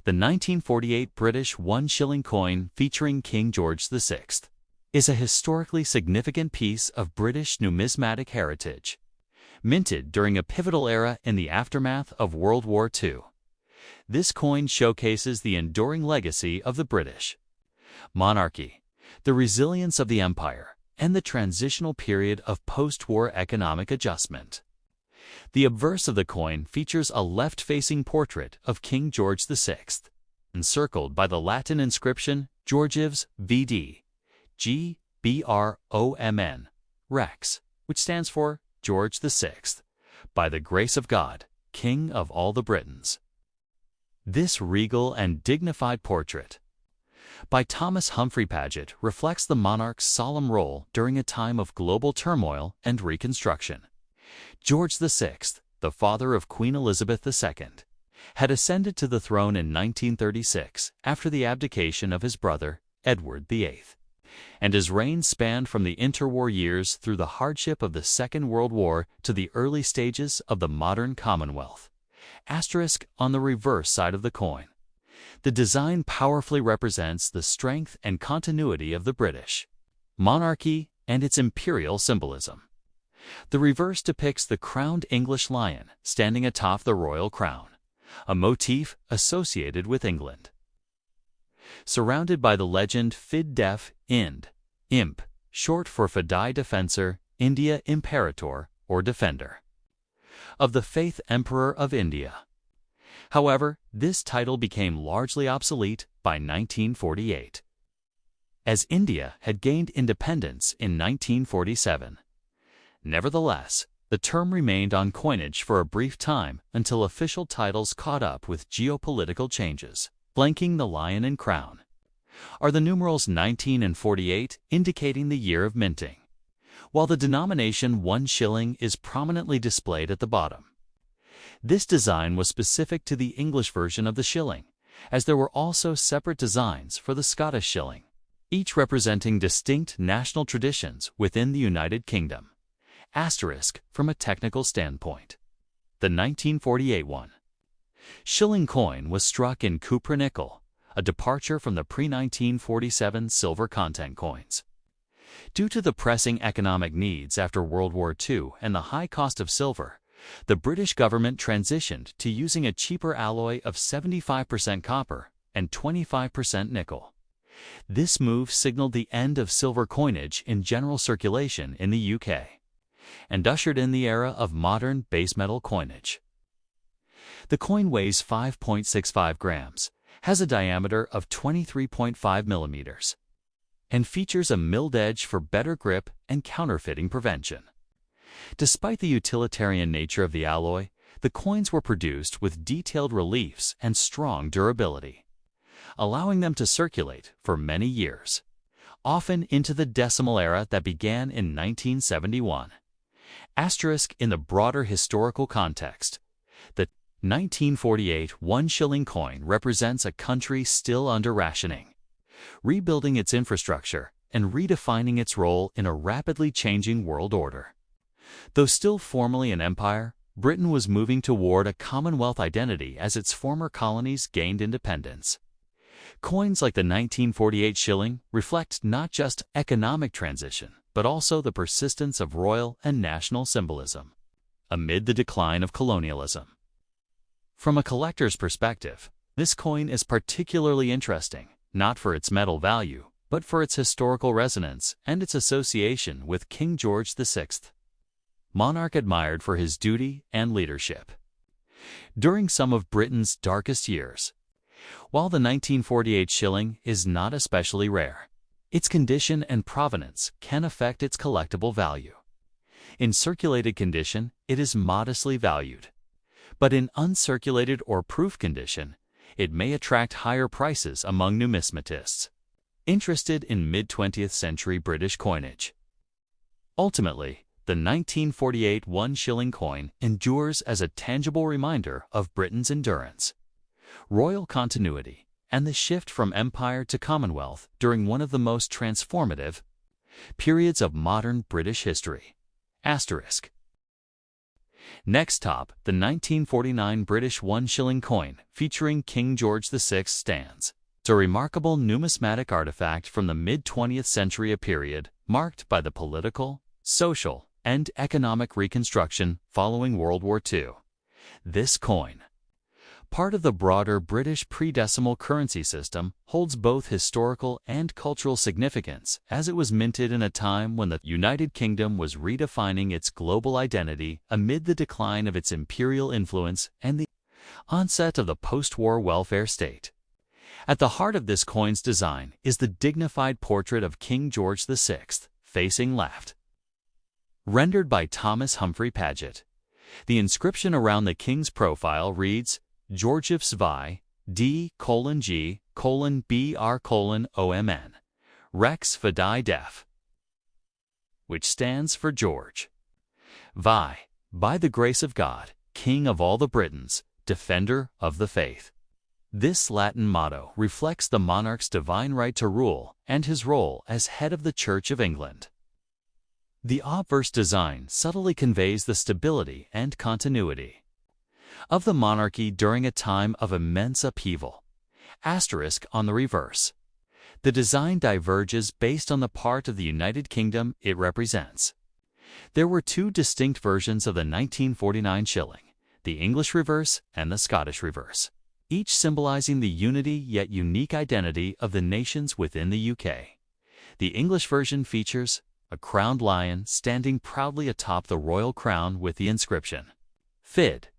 The 1948 British one-shilling coin featuring King George VI is a historically significant piece of British numismatic heritage, minted during a pivotal era in the aftermath of World War II. This coin showcases the enduring legacy of the British monarchy, the resilience of the empire, and the transitional period of post-war economic adjustment. The obverse of the coin features a left-facing portrait of King George VI, encircled by the Latin inscription Georgives VD, G-B-R-O-M-N, Rex, which stands for George VI, by the grace of God, King of all the Britons. This regal and dignified portrait by Thomas Humphrey Paget reflects the monarch's solemn role during a time of global turmoil and reconstruction. George VI, the father of Queen Elizabeth II, had ascended to the throne in 1936 after the abdication of his brother, Edward VIII, and his reign spanned from the interwar years through the hardship of the Second World War to the early stages of the modern Commonwealth. Asterisk on the reverse side of the coin. The design powerfully represents the strength and continuity of the British monarchy and its imperial symbolism. The reverse depicts the crowned English lion standing atop the royal crown, a motif associated with England. Surrounded by the legend Fid Def Ind, Imp, short for Fidei Defensor, India Imperator, or Defender of the Faith Emperor of India. However, this title became largely obsolete by 1948, as India had gained independence in 1947. Nevertheless, the term remained on coinage for a brief time until official titles caught up with geopolitical changes. Flanking the lion and crown are the numerals 19 and 48, indicating the year of minting, while the denomination 1 shilling is prominently displayed at the bottom. This design was specific to the English version of the shilling, as there were also separate designs for the Scottish shilling, each representing distinct national traditions within the United Kingdom. Asterisk from a technical standpoint. The 1948 1 shilling coin was struck in cupra nickel, a departure from the pre-1947 silver content coins. Due to the pressing economic needs after World War II and the high cost of silver, the British government transitioned to using a cheaper alloy of 75% copper and 25% nickel. This move signaled the end of silver coinage in general circulation in the UK, and ushered in the era of modern base metal coinage. The coin weighs 5.65 grams, has a diameter of 23.5 millimeters, and features a milled edge for better grip and counterfeiting prevention. Despite the utilitarian nature of the alloy, the coins were produced with detailed reliefs and strong durability, allowing them to circulate for many years, often into the decimal era that began in 1971. Asterisk in the broader historical context. The 1948 one-shilling coin represents a country still under rationing, rebuilding its infrastructure and redefining its role in a rapidly changing world order. Though still formally an empire, Britain was moving toward a Commonwealth identity as its former colonies gained independence. Coins like the 1948 shilling reflect not just economic transition, but also the persistence of royal and national symbolism amid the decline of colonialism. From a collector's perspective, this coin is particularly interesting, not for its metal value, but for its historical resonance and its association with King George VI, monarch admired for his duty and leadership during some of Britain's darkest years. While the 1948 shilling is not especially rare, its condition and provenance can affect its collectible value. In circulated condition, it is modestly valued, but in uncirculated or proof condition, it may attract higher prices among numismatists interested in mid-20th century British coinage. Ultimately, the 1948 one-shilling coin endures as a tangible reminder of Britain's endurance, royal continuity, and the shift from empire to Commonwealth during one of the most transformative periods of modern British history. Asterisk. Next top, the 1949 British 1 shilling coin featuring King George VI stands. It's a remarkable numismatic artifact from the mid-20th century, a period marked by the political, social, and economic reconstruction following World War II. This coin, part of the broader British pre-decimal currency system, holds both historical and cultural significance, as it was minted in a time when the United Kingdom was redefining its global identity amid the decline of its imperial influence and the onset of the post-war welfare state. At the heart of this coin's design is the dignified portrait of King George VI, facing left, rendered by Thomas Humphrey Paget. The inscription around the king's profile reads, Georgius Vi, D:*G:*BR:*OMN, Rex Fidei Def, which stands for George Vi, by the grace of God, King of all the Britons, Defender of the Faith. This Latin motto reflects the monarch's divine right to rule and his role as head of the Church of England. The obverse design subtly conveys the stability and continuity of the monarchy during a time of immense upheaval. Asterisk on the reverse. The design diverges based on the part of the United Kingdom it represents. There were two distinct versions of the 1949 shilling, the English reverse and the Scottish reverse, each symbolizing the unity yet unique identity of the nations within the UK. The English version features a crowned lion standing proudly atop the royal crown with the inscription Fid.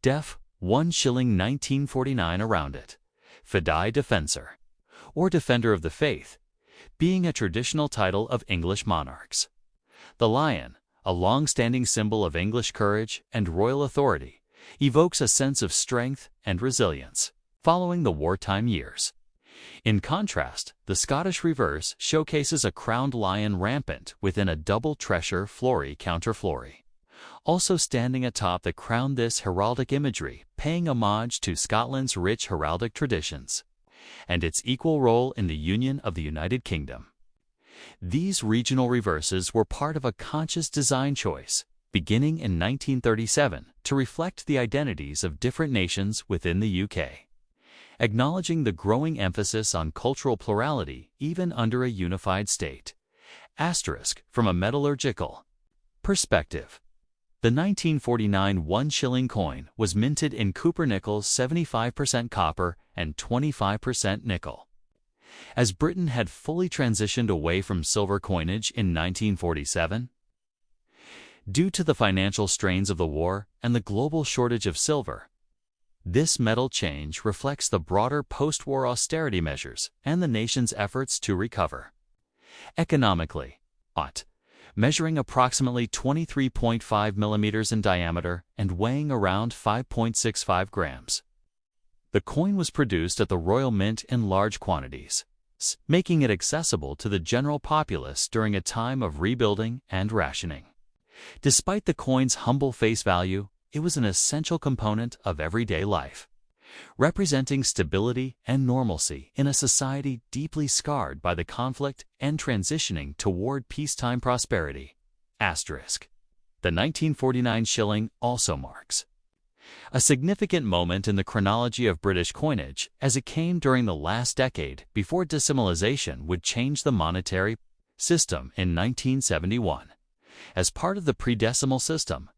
Def. 1 shilling 1949 around it, Fidei Defensor, or Defender of the Faith, being a traditional title of English monarchs. The lion, a long-standing symbol of English courage and royal authority, evokes a sense of strength and resilience following the wartime years. In contrast, the Scottish reverse showcases a crowned lion rampant within a double treasure flory counterflory, also standing atop the crown. This heraldic imagery paying homage to Scotland's rich heraldic traditions and its equal role in the union of the United Kingdom. These regional reverses were part of a conscious design choice beginning in 1937 to reflect the identities of different nations within the UK, acknowledging the growing emphasis on cultural plurality even under a unified state. Asterisk from a metallurgical perspective. The 1949 1 shilling coin was minted in Cooper nickels, 75% copper and 25% nickel. As Britain had fully transitioned away from silver coinage in 1947, due to the financial strains of the war and the global shortage of silver, this metal change reflects the broader post-war austerity measures and the nation's efforts to recover. Economically, measuring approximately 23.5 millimeters in diameter and weighing around 5.65 grams. The coin was produced at the Royal Mint in large quantities, making it accessible to the general populace during a time of rebuilding and rationing. Despite the coin's humble face value, it was an essential component of everyday life, representing stability and normalcy in a society deeply scarred by the conflict and transitioning toward peacetime prosperity. Asterisk. The 1949 shilling also marks a significant moment in the chronology of British coinage, as it came during the last decade before decimalization would change the monetary system in 1971. As part of the pre-decimal system,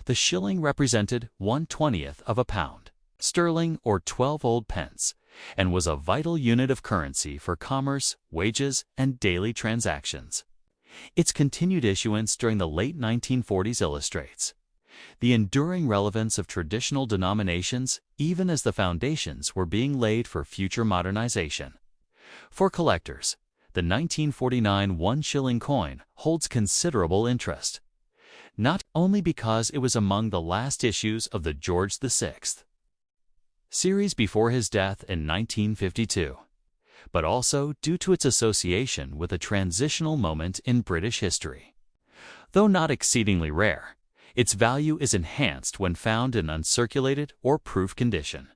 the shilling represented 1/20th of a pound sterling or 12 old pence, and was a vital unit of currency for commerce, wages, and daily transactions. Its continued issuance during the late 1940s illustrates the enduring relevance of traditional denominations, even as the foundations were being laid for future modernization. For collectors, the 1949 1 shilling coin holds considerable interest, not only because it was among the last issues of the George VI series before his death in 1952, but also due to its association with a transitional moment in British history. Though not exceedingly rare, its value is enhanced when found in uncirculated or proof condition,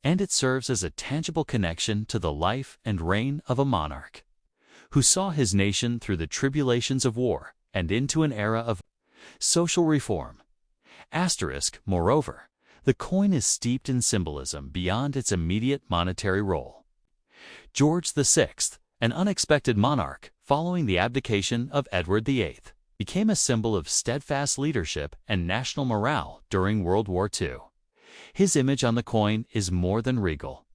and it serves as a tangible connection to the life and reign of a monarch who saw his nation through the tribulations of war and into an era of social reform. Moreover, the coin is steeped in symbolism beyond its immediate monetary role. George VI, an unexpected monarch following the abdication of Edward VIII, became a symbol of steadfast leadership and national morale during World War II. His image on the coin is more than regal.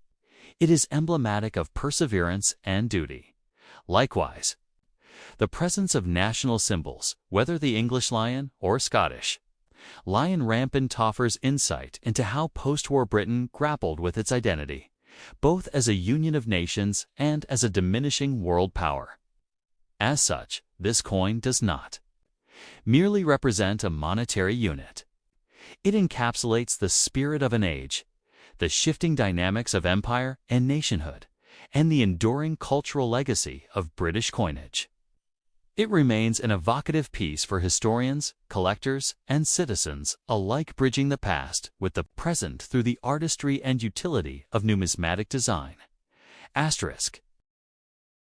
It is emblematic of perseverance and duty. Likewise, the presence of national symbols, whether the English lion or Scottish lion rampant, offers insight into how post-war Britain grappled with its identity, both as a union of nations and as a diminishing world power. As such, this coin does not merely represent a monetary unit. It encapsulates the spirit of an age, the shifting dynamics of empire and nationhood, and the enduring cultural legacy of British coinage. It remains an evocative piece for historians, collectors, and citizens alike, bridging the past with the present through the artistry and utility of numismatic design. Asterisk.